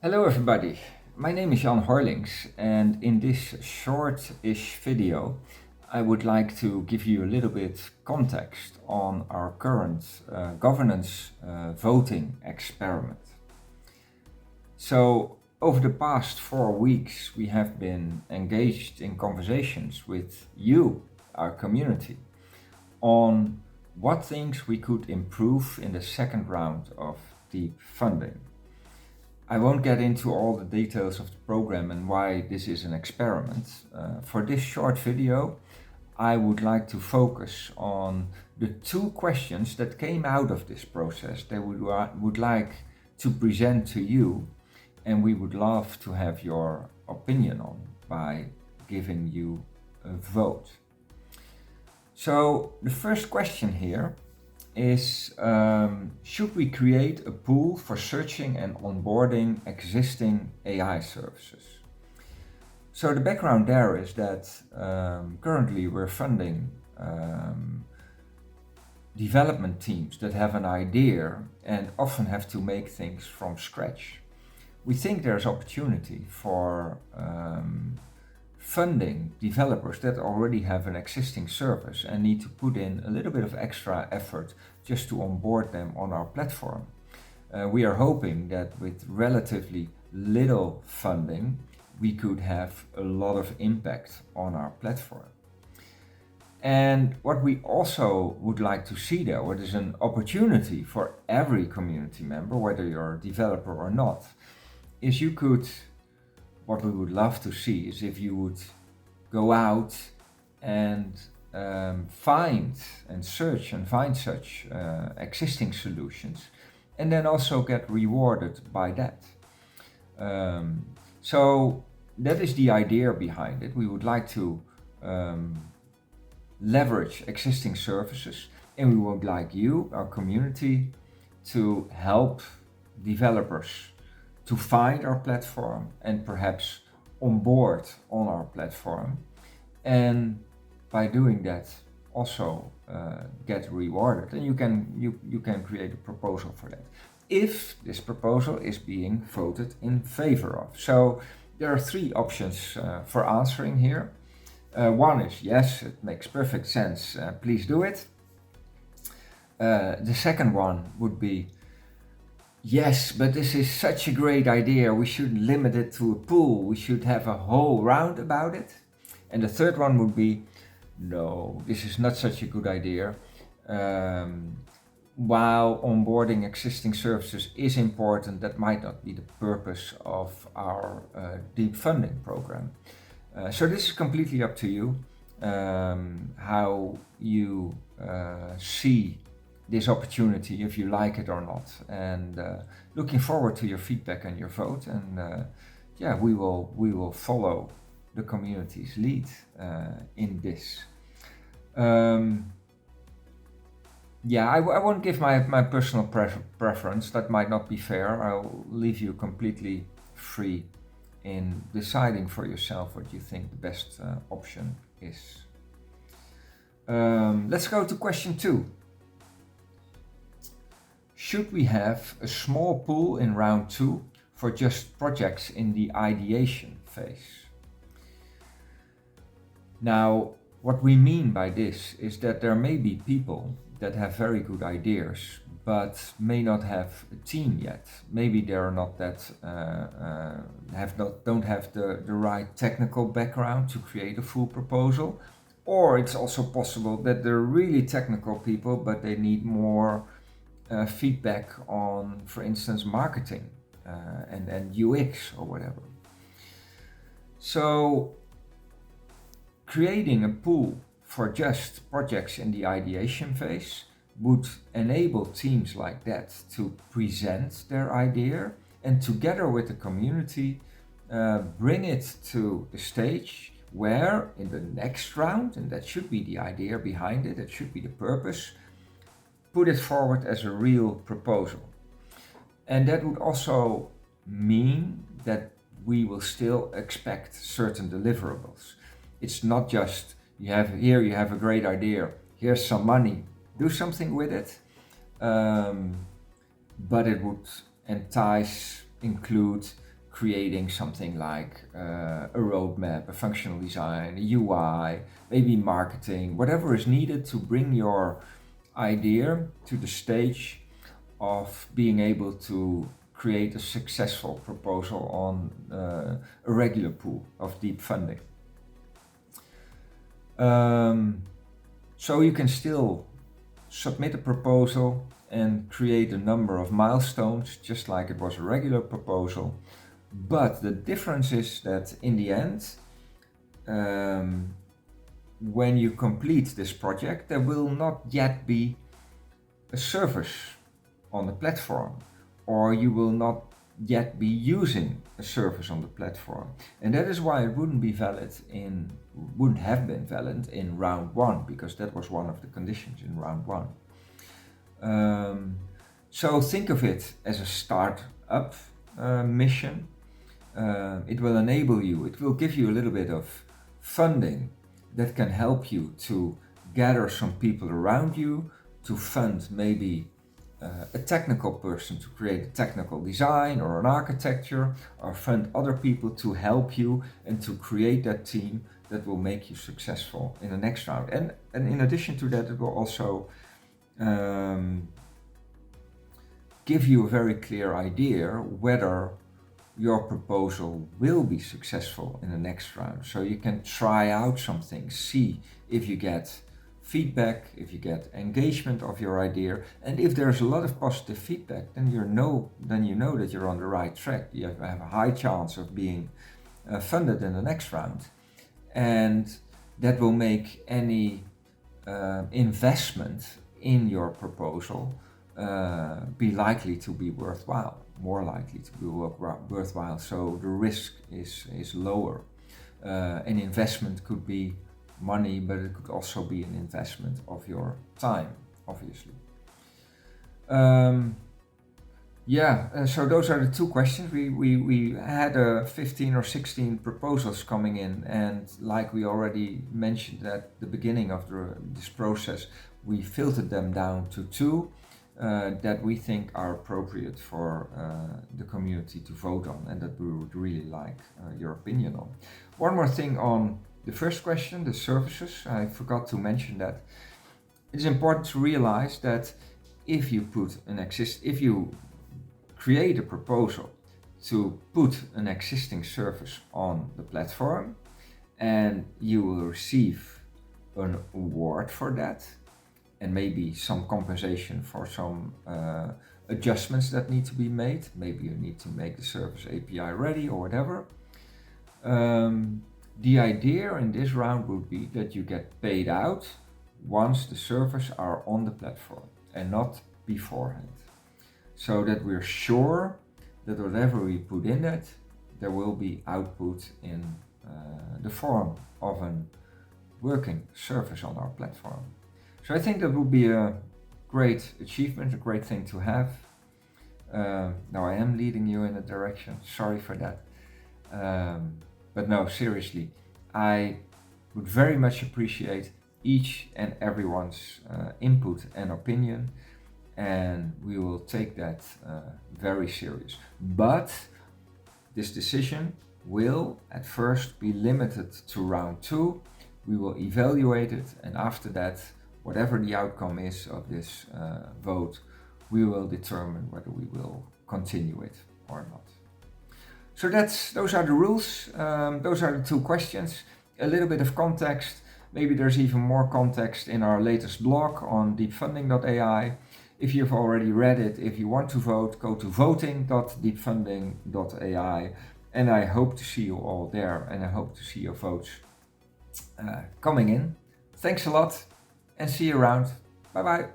Hello everybody, my name is Jan Horlings, and in this short-ish video I would like to give you a little bit context on our current governance voting experiment. So over the past 4 weeks we have been engaged in conversations with you, our community, on what things we could improve in the second round of deep funding. I won't get into all the details of the program and why this is an experiment. For this short video, I would like to focus on the 2 questions that came out of this process that we would like to present to you, and we would love to have your opinion on by giving you a vote. So the first question here is, should we create a pool for searching and onboarding existing AI services? So the background there is that currently we're funding development teams that have an idea and often have to make things from scratch. We think there's opportunity for funding developers that already have an existing service and need to put in a little bit of extra effort just to onboard them on our platform. We are hoping that with relatively little funding, we could have a lot of impact on our platform. And what we also would like to see there, what is an opportunity for every community member, whether you're a developer or not, is what we would love to see is if you would go out and find and search and find such existing solutions, and then also get rewarded by that. So that is the idea behind it. We would like to leverage existing services, and we would like you, our community, to help developers to find our platform and perhaps onboard on our platform, and by doing that also get rewarded. And you can create a proposal for that if this proposal is being voted in favor of. So there are 3 options for answering here. One is yes, it makes perfect sense, please do it. The second one would be, yes, but this is such a great idea, we shouldn't limit it to a pool, we should have a whole round about it. And the third one would be, no, this is not such a good idea. While onboarding existing services is important, that might not be the purpose of our deep funding program. So this is completely up to you, how you see this opportunity, if you like it or not, and looking forward to your feedback and your vote. And yeah, we will follow the community's lead in this. Yeah, I won't give my personal preference. That might not be fair. I'll leave you completely free in deciding for yourself what you think the best option is. Let's go to question 2. Should we have a small pool in round 2 for just projects in the ideation phase? Now, what we mean by this is that there may be people that have very good ideas but may not have a team yet. Maybe they are not that don't have the right technical background to create a full proposal, or it's also possible that they're really technical people but they need more feedback on, for instance, marketing and UX or whatever. So creating a pool for just projects in the ideation phase would enable teams like that to present their idea and together with the community bring it to a stage where in the next round, and that should be the idea behind it, that should be the purpose, put it forward as a real proposal. And that would also mean that we will still expect certain deliverables. It's not just you have a great idea, here's some money, do something with it, but it would include creating something like a roadmap, a functional design, a UI, maybe marketing, whatever is needed to bring your idea to the stage of being able to create a successful proposal on a regular pool of deep funding. So you can still submit a proposal and create a number of milestones, just like it was a regular proposal. But the difference is that in the end, when you complete this project, there will not yet be a service on the platform, or you will not yet be using a service on the platform. And that is why it wouldn't have been valid in round one, because that was one of the conditions in round one. So think of it as a start-up mission. It will enable you, it will give you a little bit of funding that can help you to gather some people around you, to fund maybe a technical person to create a technical design or an architecture, or fund other people to help you and to create that team that will make you successful in the next round. And in addition to that, it will also give you a very clear idea whether your proposal will be successful in the next round. So you can try out something, see if you get feedback, if you get engagement of your idea, and if there's a lot of positive feedback, then you know that you're on the right track. You have a high chance of being funded in the next round, and that will make any investment in your proposal be likely to be worthwhile, more likely to be worthwhile. So the risk is lower. An investment could be money, but it could also be an investment of your time, obviously. So those are the two questions. We had 15 or 16 proposals coming in, and like we already mentioned at the beginning of this process, we filtered them down to two that we think are appropriate for the community to vote on, and that we would really like your opinion on. One more thing on the first question, the services. I forgot to mention that it's important to realize that if you create a proposal to put an existing service on the platform, and you will receive an award for that, and maybe some compensation for some adjustments that need to be made. Maybe you need to make the service API ready or whatever. The idea in this round would be that you get paid out once the servers are on the platform and not beforehand. So that we're sure that whatever we put in it, there will be output in the form of a working service on our platform. So I think that would be a great achievement, a great thing to have. Now I am leading you in a direction, sorry for that. But no, seriously, I would very much appreciate each and everyone's input and opinion, and we will take that very serious. But this decision will at first be limited to round two. We will evaluate it, and after that, whatever the outcome is of this vote, we will determine whether we will continue it or not. So those are the rules, those are the two questions, a little bit of context. Maybe there's even more context in our latest blog on deepfunding.ai. If you've already read it, if you want to vote, go to voting.deepfunding.ai, and I hope to see you all there, and I hope to see your votes coming in. Thanks a lot, and see you around. Bye bye.